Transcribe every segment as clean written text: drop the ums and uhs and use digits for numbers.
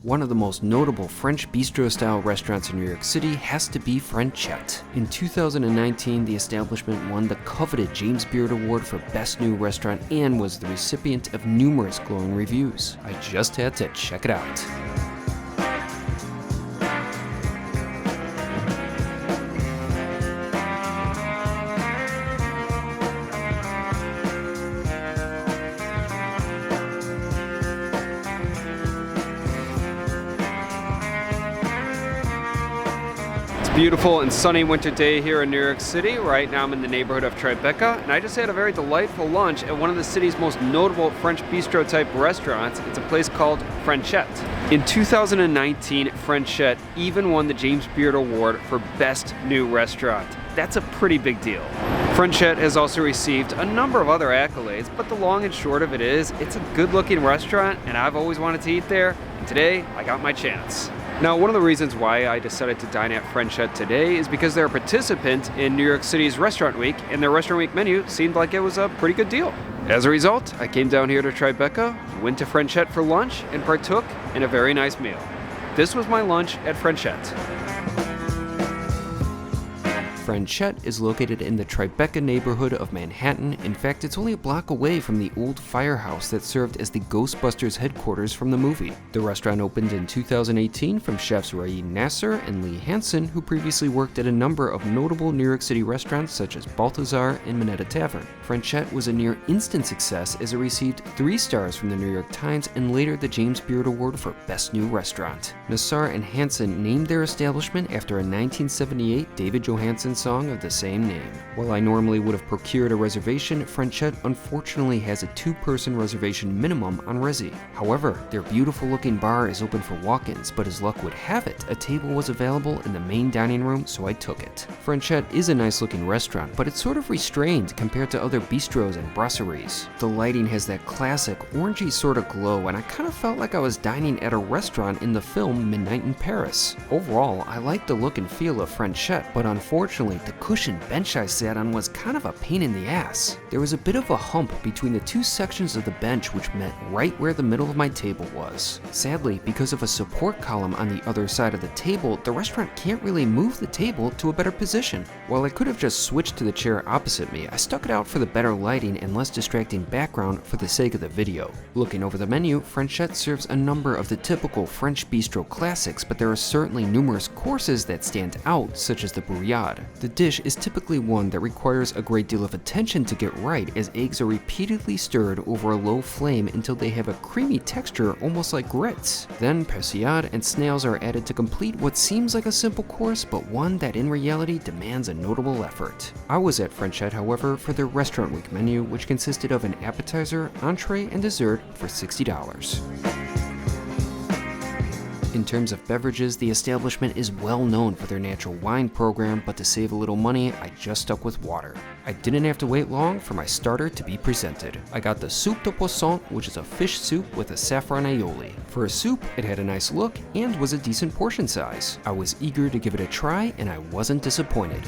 One of the most notable French bistro-style restaurants in New York City has to be Frenchette. In 2019, the establishment won the coveted James Beard Award for Best New Restaurant and was the recipient of numerous glowing reviews. I just had to check it out. Beautiful and sunny winter day here in New York City. Right now I'm in the neighborhood of Tribeca, and I just had a very delightful lunch at one of the city's most notable French bistro type restaurants. It's a place called Frenchette. In 2019, Frenchette even won the James Beard Award for Best New Restaurant. That's a pretty big deal. Frenchette has also received a number of other accolades, but the long and short of it is, it's a good looking restaurant and I've always wanted to eat there, and today I got my chance. Now, one of the reasons why I decided to dine at Frenchette today is because they're a participant in New York City's Restaurant Week, and their Restaurant Week menu seemed like it was a pretty good deal. As a result, I came down here to Tribeca, went to Frenchette for lunch, and partook in a very nice meal. This was my lunch at Frenchette. Frenchette is located in the Tribeca neighborhood of Manhattan. In fact, it's only a block away from the old firehouse that served as the Ghostbusters headquarters from the movie. The restaurant opened in 2018 from chefs Raeed Nasser and Lee Hansen, who previously worked at a number of notable New York City restaurants such as Balthazar and Minetta Tavern. Frenchette was a near instant success as it received 3 stars from the New York Times and later the James Beard Award for Best New Restaurant. Nasser and Hansen named their establishment after a 1978 David Johansen song of the same name. While I normally would have procured a reservation, Frenchette unfortunately has a 2-person reservation minimum on Resi. However, their beautiful looking bar is open for walk-ins, but as luck would have it, a table was available in the main dining room, so I took it. Frenchette is a nice looking restaurant, but it's sort of restrained compared to other bistros and brasseries. The lighting has that classic orangey sort of glow, and I kind of felt like I was dining at a restaurant in the film Midnight in Paris. Overall, I like the look and feel of Frenchette, but unfortunately, the cushioned bench I sat on was kind of a pain in the ass. There was a bit of a hump between the 2 sections of the bench which met right where the middle of my table was. Sadly, because of a support column on the other side of the table, the restaurant can't really move the table to a better position. While I could have just switched to the chair opposite me, I stuck it out for the better lighting and less distracting background for the sake of the video. Looking over the menu, Frenchette serves a number of the typical French bistro classics, but there are certainly numerous courses that stand out, such as the brouillade. The dish is typically one that requires a great deal of attention to get right, as eggs are repeatedly stirred over a low flame until they have a creamy texture almost like grits. Then persillade and snails are added to complete what seems like a simple course, but one that in reality demands a notable effort. I was at Frenchette, however, for their Restaurant Week menu, which consisted of an appetizer, entree, and dessert for $60. In terms of beverages, the establishment is well known for their natural wine program, but to save a little money, I just stuck with water. I didn't have to wait long for my starter to be presented. I got the soupe de poisson, which is a fish soup with a saffron aioli. For a soup, it had a nice look and was a decent portion size. I was eager to give it a try, and I wasn't disappointed.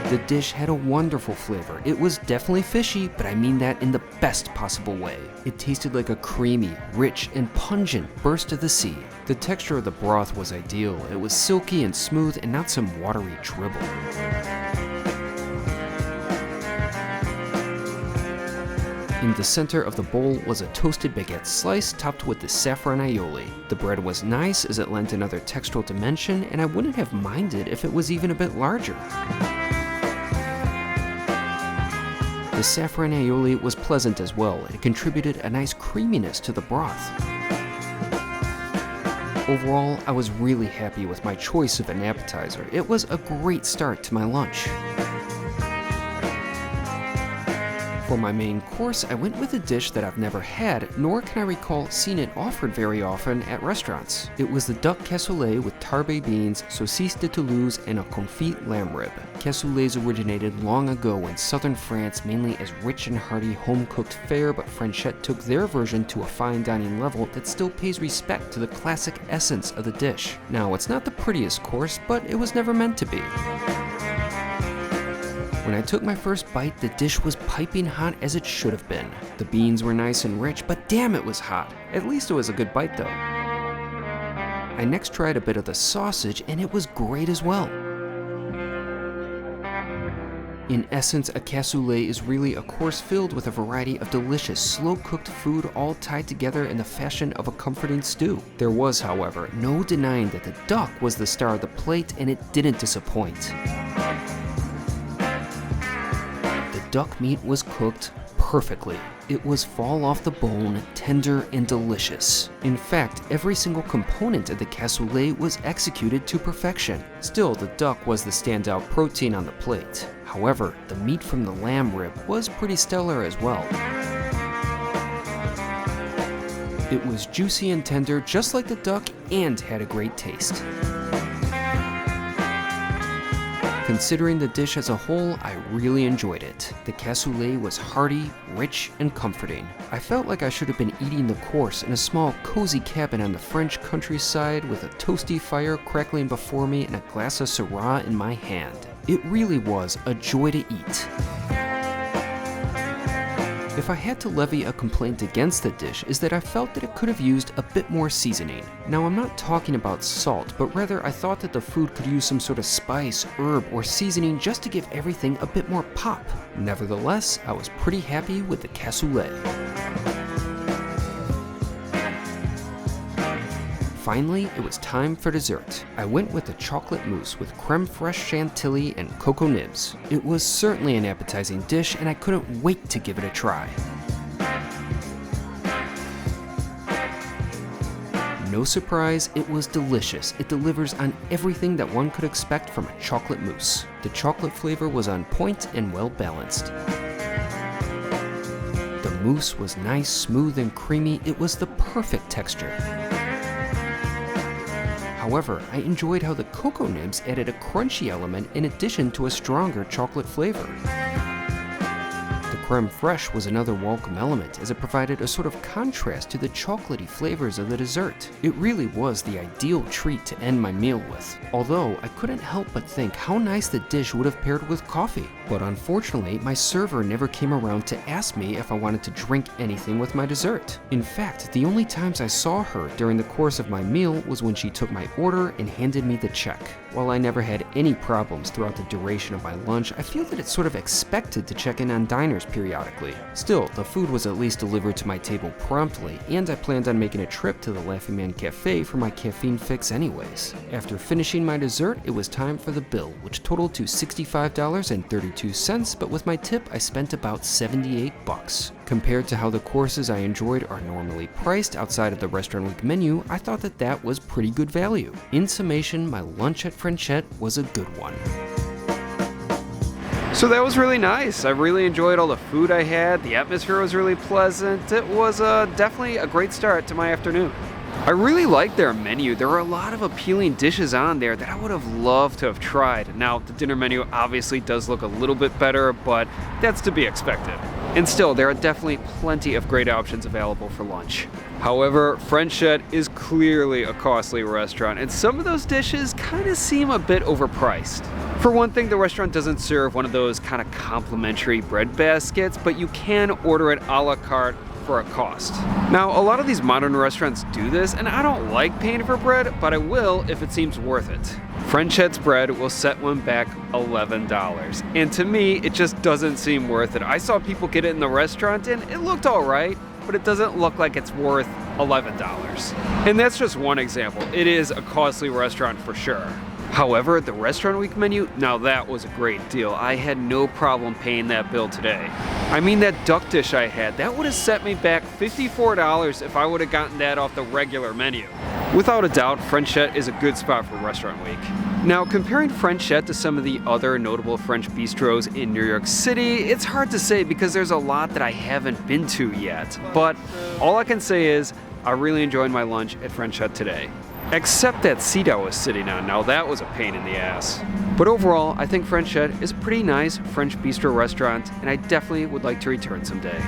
The dish had a wonderful flavor. It was definitely fishy, but I mean that in the best possible way. It tasted like a creamy, rich, and pungent burst of the sea. The texture of the broth was ideal. It was silky and smooth and not some watery dribble. In the center of the bowl was a toasted baguette slice topped with the saffron aioli. The bread was nice as it lent another textural dimension, and I wouldn't have minded if it was even a bit larger. The saffron aioli was pleasant as well. It contributed a nice creaminess to the broth. Overall, I was really happy with my choice of an appetizer. It was a great start to my lunch. For my main course, I went with a dish that I've never had, nor can I recall seeing it offered very often at restaurants. It was the duck cassoulet with tarbay beans, saucisse de Toulouse, and a confit lamb rib. Cassoulets originated long ago in southern France, mainly as rich and hearty home-cooked fare, but Frenchette took their version to a fine dining level that still pays respect to the classic essence of the dish. Now, it's not the prettiest course, but it was never meant to be. When I took my first bite, the dish was piping hot as it should have been. The beans were nice and rich, but damn, it was hot. At least it was a good bite though. I next tried a bit of the sausage, and it was great as well. In essence, a cassoulet is really a course filled with a variety of delicious, slow-cooked food all tied together in the fashion of a comforting stew. There was, however, no denying that the duck was the star of the plate, and it didn't disappoint. The duck meat was cooked perfectly. It was fall off the bone, tender, and delicious. In fact, every single component of the cassoulet was executed to perfection. Still, the duck was the standout protein on the plate. However, the meat from the lamb rib was pretty stellar as well. It was juicy and tender just like the duck and had a great taste. Considering the dish as a whole, I really enjoyed it. The cassoulet was hearty, rich, and comforting. I felt like I should have been eating the course in a small, cozy cabin on the French countryside with a toasty fire crackling before me and a glass of Syrah in my hand. It really was a joy to eat. If I had to levy a complaint against the dish, is that I felt that it could have used a bit more seasoning. Now, I'm not talking about salt, but rather I thought that the food could use some sort of spice, herb, or seasoning just to give everything a bit more pop. Nevertheless, I was pretty happy with the cassoulet. Finally, it was time for dessert. I went with the chocolate mousse with creme fraiche chantilly and cocoa nibs. It was certainly an appetizing dish, and I couldn't wait to give it a try. No surprise, it was delicious. It delivers on everything that one could expect from a chocolate mousse. The chocolate flavor was on point and well balanced. The mousse was nice, smooth, and creamy. It was the perfect texture. However, I enjoyed how the cocoa nibs added a crunchy element in addition to a stronger chocolate flavor. The creme fraiche was another welcome element, as it provided a sort of contrast to the chocolatey flavors of the dessert. It really was the ideal treat to end my meal with, although I couldn't help but think how nice the dish would have paired with coffee. But unfortunately, my server never came around to ask me if I wanted to drink anything with my dessert. In fact, the only times I saw her during the course of my meal was when she took my order and handed me the check. While I never had any problems throughout the duration of my lunch, I feel that it's sort of expected to check in on diners periodically. Still, the food was at least delivered to my table promptly, and I planned on making a trip to the Laughing Man Cafe for my caffeine fix anyways. After finishing my dessert, it was time for the bill, which totaled to $65.32, but with my tip, I spent about $78. Compared to how the courses I enjoyed are normally priced outside of the Restaurant Week menu, I thought that that was pretty good value. In summation, my lunch at Frenchette was a good one. So that was really nice. I really enjoyed all the food I had. The atmosphere was really pleasant. It was definitely a great start to my afternoon. I really liked their menu. There were a lot of appealing dishes on there that I would have loved to have tried. Now, the dinner menu obviously does look a little bit better, but that's to be expected. And still, there are definitely plenty of great options available for lunch. However, Frenchette is clearly a costly restaurant, and some of those dishes kind of seem a bit overpriced. For one thing, the restaurant doesn't serve one of those kind of complimentary bread baskets, but you can order it a la carte for a cost. Now, a lot of these modern restaurants do this, and I don't like paying for bread, but I will if it seems worth it. Frenchette's bread will set one back $11, and to me, it just doesn't seem worth it. I saw people get it in the restaurant, and it looked all right, but it doesn't look like it's worth $11. And that's just one example. It is a costly restaurant for sure. However, the Restaurant Week menu, now that was a great deal. I had no problem paying that bill today. I mean, that duck dish I had, that would have set me back $54 if I would have gotten that off the regular menu. Without a doubt, Frenchette is a good spot for Restaurant Week. Now, comparing Frenchette to some of the other notable French bistros in New York City, it's hard to say because there's a lot that I haven't been to yet. But all I can say is, I really enjoyed my lunch at Frenchette today. Except that seat I was sitting on. Now that was a pain in the ass. But overall, I think Frenchette is a pretty nice French bistro restaurant, and I definitely would like to return someday.